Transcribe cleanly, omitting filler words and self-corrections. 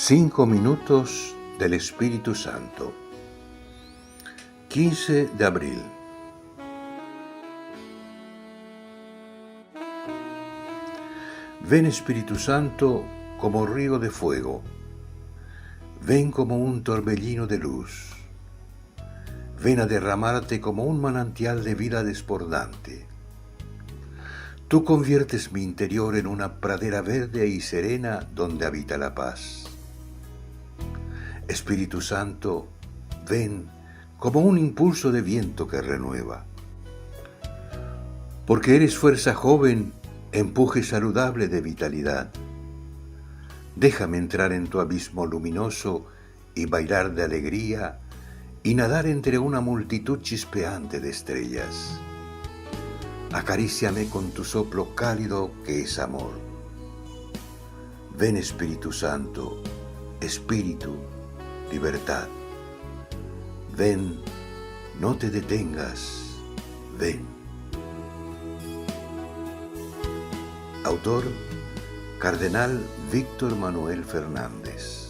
5 minutos del Espíritu Santo. 15 de abril. Ven, Espíritu Santo, como río de fuego. Ven como un torbellino de luz. Ven a derramarte como un manantial de vida desbordante. Tú conviertes mi interior en una pradera verde y serena donde habita la paz. Espíritu Santo, ven como un impulso de viento que renueva. Porque eres fuerza joven, empuje saludable de vitalidad. Déjame entrar en tu abismo luminoso y bailar de alegría y nadar entre una multitud chispeante de estrellas. Acaríciame con tu soplo cálido que es amor. Ven, Espíritu Santo, Espíritu, libertad. Ven, no te detengas, ven. Autor: Cardenal Víctor Manuel Fernández.